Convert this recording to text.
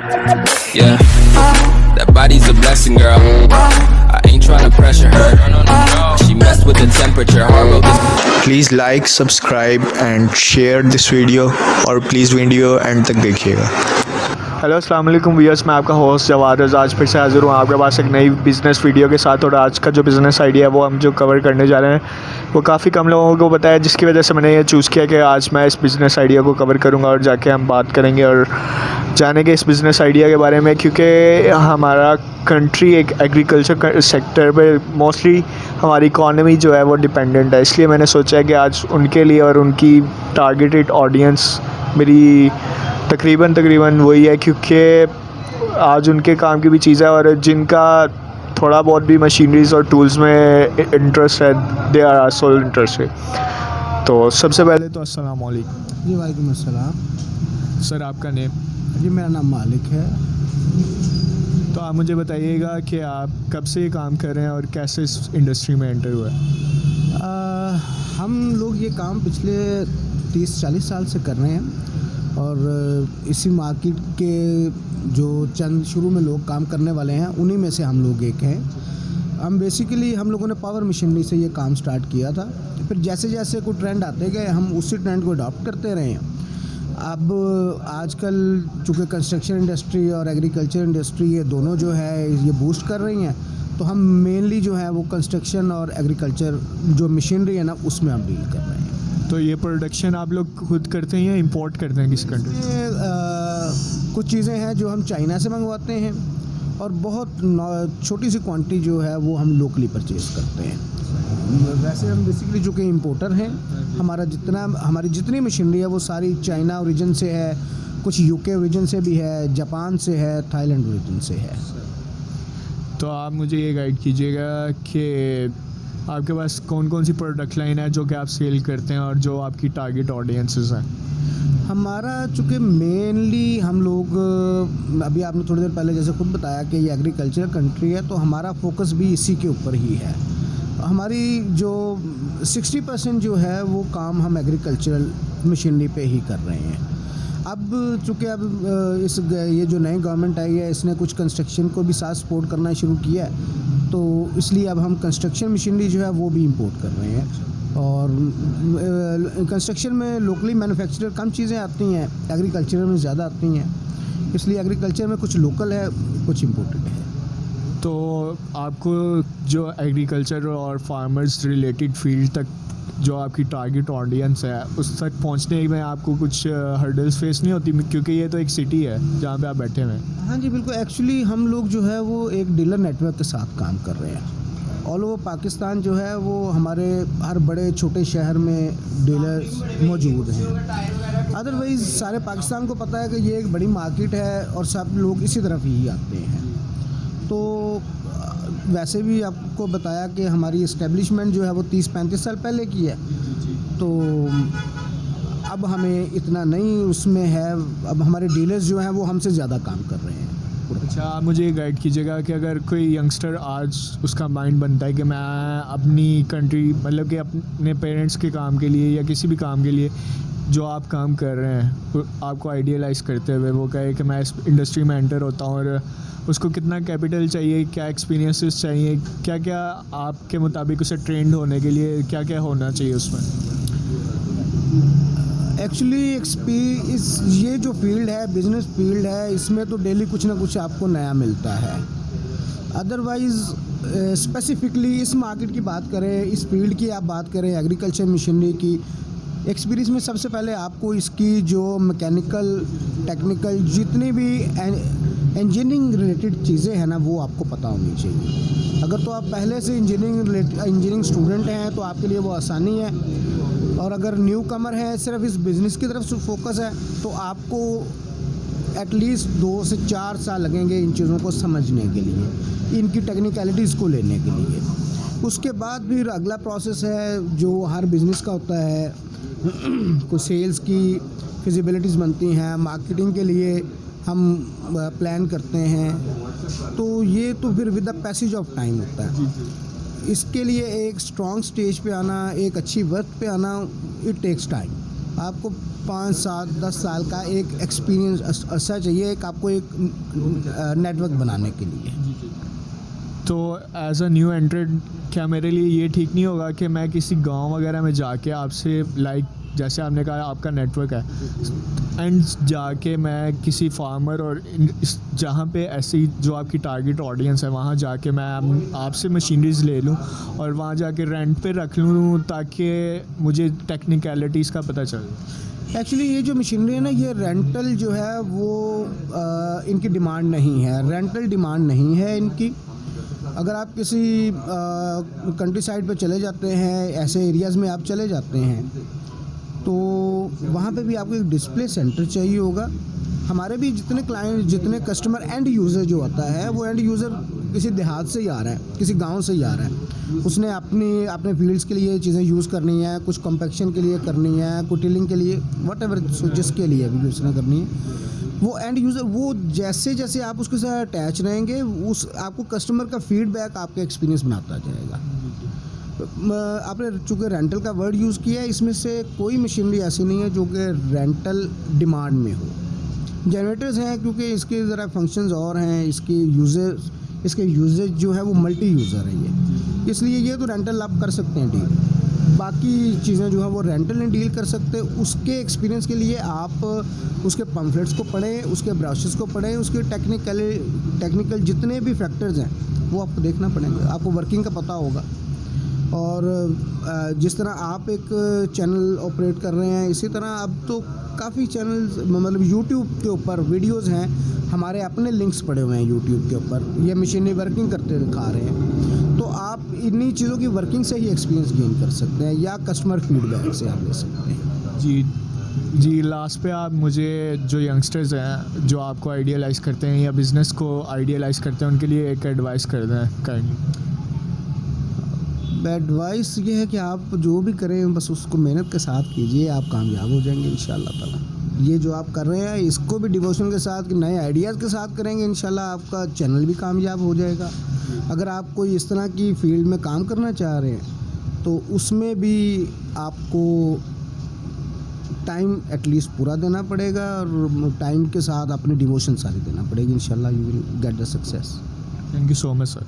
Yeah, that body's a blessing, girl. I ain't tryna pressure her. She messed with the temperature. Hard road this. Please like subscribe and share this video और please video and तक देखिएगा। Hello अस्सलाम वालेकुम viewers, मैं आपका host Jawad रज़ा आज फिर से हाज़िर हूँ आपके पास एक नई बिज़नेस वीडियो के साथ। और आज का जो बिज़नेस आइडिया है वो हम जो कवर करने जा रहे हैं वो काफ़ी कम लोगों को पता है, जिसकी वजह से मैंने ये चूज़ किया कि आज मैं इस बिज़नेस आइडिया को कवर करूँगा और जाके हम बात करेंगे और जानेंगे इस बिज़नेस आइडिया के बारे में। क्योंकि हमारा कंट्री एक एग्रीकल्चर सेक्टर पे मोस्टली हमारी इकॉनमी जो है वो डिपेंडेंट है, इसलिए मैंने सोचा है कि आज उनके लिए और उनकी टारगेटेड ऑडियंस मेरी तकरीबन वही है, क्योंकि आज उनके काम की भी चीज़ है और जिनका थोड़ा बहुत भी मशीनरीज और टूल्स में इंटरेस्ट है, दे आर आल्सो इंटरेस्टेड। तो सबसे पहले तो अस्सलाम वालेकुम। जी वालेकुम अस्सलाम। सर आपका नेम? जी मेरा नाम मालिक है। तो आप मुझे बताइएगा कि आप कब से ये काम कर रहे हैं और कैसे इस इंडस्ट्री में एंटर हुआ है? हम लोग ये काम पिछले 30-40 साल से कर रहे हैं और इसी मार्केट के जो चंद शुरू में लोग काम करने वाले हैं उन्हीं में से हम लोग एक हैं। हम लोगों ने पावर मशीनरी से ये काम स्टार्ट किया था, फिर जैसे जैसे कोई ट्रेंड आते गए हम उसी ट्रेंड को अडॉप्ट करते रहे हैं। अब आजकल चूँकि कंस्ट्रक्शन इंडस्ट्री और एग्रीकल्चर इंडस्ट्री ये दोनों जो है ये बूस्ट कर रही हैं, तो हम मेनली जो है वो कंस्ट्रक्शन और एग्रीकल्चर जो मशीनरी है ना उसमें हम डील कर रहे हैं। तो ये प्रोडक्शन आप लोग खुद करते हैं या इंपोर्ट करते हैं किसी कंट्री से? कुछ चीज़ें हैं जो हम चाइना से मंगवाते हैं और बहुत छोटी सी क्वांटिटी जो है वो हम लोकली परचेज़ करते हैं। वैसे हम बेसिकली जो कि इंपोर्टर हैं, हमारी जितनी मशीनरी है वो सारी चाइना ओरिजिन से है, कुछ यूके ओरिजिन से भी है, जापान से है, थाईलैंड ओरिजिन से है। तो आप मुझे ये गाइड कीजिएगा कि आपके पास कौन कौन सी प्रोडक्ट लाइन है जो कि आप सेल करते हैं और जो आपकी टारगेट ऑडियंसेस हैं? हमारा चूँकि मेनली हम लोग अभी आपने थोड़ी देर पहले जैसे खुद बताया कि ये एग्रीकल्चर कंट्री है, तो हमारा फोकस भी इसी के ऊपर ही है। हमारी जो 60% जो है वो काम हम एग्रीकल्चरल मशीनरी पे ही कर रहे हैं। अब चूँकि ये जो नई गवर्नमेंट आई है इसने कुछ कंस्ट्रक्शन को भी साथ सपोर्ट करना शुरू किया है, तो इसलिए अब हम कंस्ट्रक्शन मशीनरी जो है वो भी इंपोर्ट कर रहे हैं। और कंस्ट्रक्शन में लोकली मैन्युफैक्चरर कम चीज़ें आती हैं, एग्रीकल्चर में ज़्यादा आती हैं, इसलिए एग्रीकल्चर में कुछ लोकल है कुछ इम्पोर्टेड है। तो आपको जो एग्रीकल्चर और फार्मर्स रिलेटेड फील्ड तक जो आपकी टारगेट ऑडियंस है उस तक पहुंचने में आपको कुछ हर्डल्स फेस नहीं होती, क्योंकि ये तो एक सिटी है जहां पे आप बैठे हुए हैं? हाँ जी बिल्कुल। एक्चुअली हम लोग जो है वो एक डीलर नेटवर्क के साथ काम कर रहे हैं। ऑल ओवर पाकिस्तान जो है वो हमारे हर बड़े छोटे शहर में डीलर्स मौजूद हैं। अदरवाइज़ सारे पाकिस्तान को पता है कि ये एक बड़ी मार्केट है और सब लोग इसी तरफ ही आते हैं। तो वैसे भी आपको बताया कि हमारी इस्टेब्लिशमेंट जो है वो 30-35 साल पहले की है, तो अब हमें इतना नहीं उसमें है। अब हमारे डीलर्स जो हैं वो हमसे ज़्यादा काम कर रहे हैं। अच्छा, आप मुझे ये गाइड कीजिएगा कि अगर कोई यंगस्टर आज उसका माइंड बनता है कि मैं अपनी कंट्री मतलब कि अपने पेरेंट्स के काम के लिए या किसी भी काम के लिए जो आप काम कर रहे हैं आपको आइडियलाइज़ करते हुए वो कहे कि मैं इस इंडस्ट्री में एंटर होता हूँ, और उसको कितना कैपिटल चाहिए, क्या एक्सपीरियंसेस चाहिए, क्या क्या आपके मुताबिक उसे ट्रेंड होने के लिए क्या क्या होना चाहिए उसमें? एक्चुअली ये जो फील्ड है बिज़नेस फील्ड है, इसमें तो डेली कुछ ना कुछ आपको नया मिलता है। अदरवाइज़ स्पेसिफिकली इस मार्केट की बात करें, इस फील्ड की आप बात करें, एग्रीकल्चर मशीनरी की एक्सपीरियंस में सबसे पहले आपको इसकी जो मैकेनिकल टेक्निकल जितनी भी इंजीनियरिंग रिलेटेड चीज़ें हैं ना वो आपको पता होनी चाहिए। अगर तो आप पहले से इंजीनियरिंग स्टूडेंट हैं तो आपके लिए वो आसानी है, और अगर न्यू कमर है सिर्फ इस बिज़नेस की तरफ से फोकस है तो आपको एटलीस्ट 2 से 4 साल लगेंगे इन चीज़ों को समझने के लिए, इनकी टेक्निकलिटीज़ को लेने के लिए। उसके बाद फिर अगला प्रोसेस है जो हर बिज़नेस का होता है, कुछ सेल्स की फिजिबिलिटीज़ बनती हैं, मार्केटिंग के लिए हम प्लान करते हैं, तो ये तो फिर with the passage of time होता है। इसके लिए एक स्ट्रॉन्ग स्टेज पे आना, एक अच्छी वर्क पे आना, इट टेक्स टाइम। आपको 5, 7, 10 साल का एक एक्सपीरियंस ऐसा चाहिए, एक आपको एक नेटवर्क बनाने के लिए। तो एज अ न्यू एंट्रेंट क्या मेरे लिए ये ठीक नहीं होगा कि मैं किसी गांव वगैरह में जाके आपसे लाइक जैसे आपने कहा आपका नेटवर्क है एंड जाके मैं किसी फार्मर और जहाँ पे ऐसी जो आपकी टारगेट ऑडियंस है वहाँ जाके मैं आपसे मशीनरीज ले लूँ और वहाँ जाके रेंट पे रख लूँ ताकि मुझे टेक्निकलिटीज़ का पता चले? एक्चुअली ये जो मशीनरी है ना, ये रेंटल जो है वो इनकी डिमांड नहीं है, रेंटल डिमांड नहीं है इनकी। अगर आप किसी कंट्री साइड पे चले जाते हैं, ऐसे एरियाज़ में आप चले जाते हैं, तो वहाँ पे भी आपको एक डिस्प्ले सेंटर चाहिए होगा। हमारे भी जितने क्लाइंट, जितने कस्टमर, एंड यूज़र जो होता है, वो एंड यूज़र किसी देहात से ही आ रहा है, किसी गांव से ही आ रहा है। उसने अपने फील्ड्स के लिए चीज़ें यूज़ करनी है, कुछ कॉम्पैक्शन के लिए करनी है, कुछ टिलिंग के लिए, व्हाटएवर जिसके लिए भी उसने करनी है, वो एंड यूज़र, वो जैसे जैसे आप उसके साथ अटैच रहेंगे, उस आपको कस्टमर का फीडबैक आपका एक्सपीरियंस बनाता जाएगा। आपने चूँकि रेंटल का वर्ड यूज़ किया है, इसमें से कोई मशीनरी ऐसी नहीं है जो कि रेंटल डिमांड में हो। जनरेटर्स हैं क्योंकि इसके ज़रा फंक्शंस और हैं, इसके यूजेज जो है वो मल्टी यूज़र है ये, इसलिए ये तो रेंटल आप कर सकते हैं डील। बाकी चीज़ें जो है वो रेंटल नहीं डील कर सकते। उसके एक्सपीरियंस के लिए आप उसके पम्फलेट्स को पढ़ें, उसके ब्राउचर्स को पढ़ें, उसके टेक्निकल जितने भी फैक्टर्स हैं वो आपको देखना पड़ेंगे, आपको वर्किंग का पता होगा। और जिस तरह आप एक चैनल ऑपरेट कर रहे हैं, इसी तरह अब तो काफ़ी चैनल्स, मतलब यूट्यूब के ऊपर वीडियोस हैं, हमारे अपने लिंक्स पड़े हुए हैं यूट्यूब के ऊपर, ये मशीनें वर्किंग करते दिखा रहे हैं। तो आप इन्हीं चीज़ों की वर्किंग से ही एक्सपीरियंस गेन कर सकते हैं, या कस्टमर फीडबैक से आप ले सकते हैं। जी लास्ट पे आप मुझे जो यंगस्टर्स हैं जो आपको आइडियलाइज़ करते हैं या बिज़नेस को आइडियलाइज़ करते हैं, उनके लिए एक एडवाइस कर दें काइंडली। एडवाइस ये है कि आप जो भी करें बस उसको मेहनत के साथ कीजिए, आप कामयाब हो जाएंगे इंशाल्लाह ताला। ये जो आप कर रहे हैं इसको भी डिवोशन के साथ, नए आइडियाज़ के साथ करेंगे, इंशाल्लाह आपका चैनल भी कामयाब हो जाएगा। अगर आप कोई इस तरह की फील्ड में काम करना चाह रहे हैं तो उसमें भी आपको टाइम एटलीस्ट पूरा देना पड़ेगा, और टाइम के साथ अपनी डिवोशन सारी देना पड़ेगी। इंशाल्लाह you will get the success. Thank you so much sir.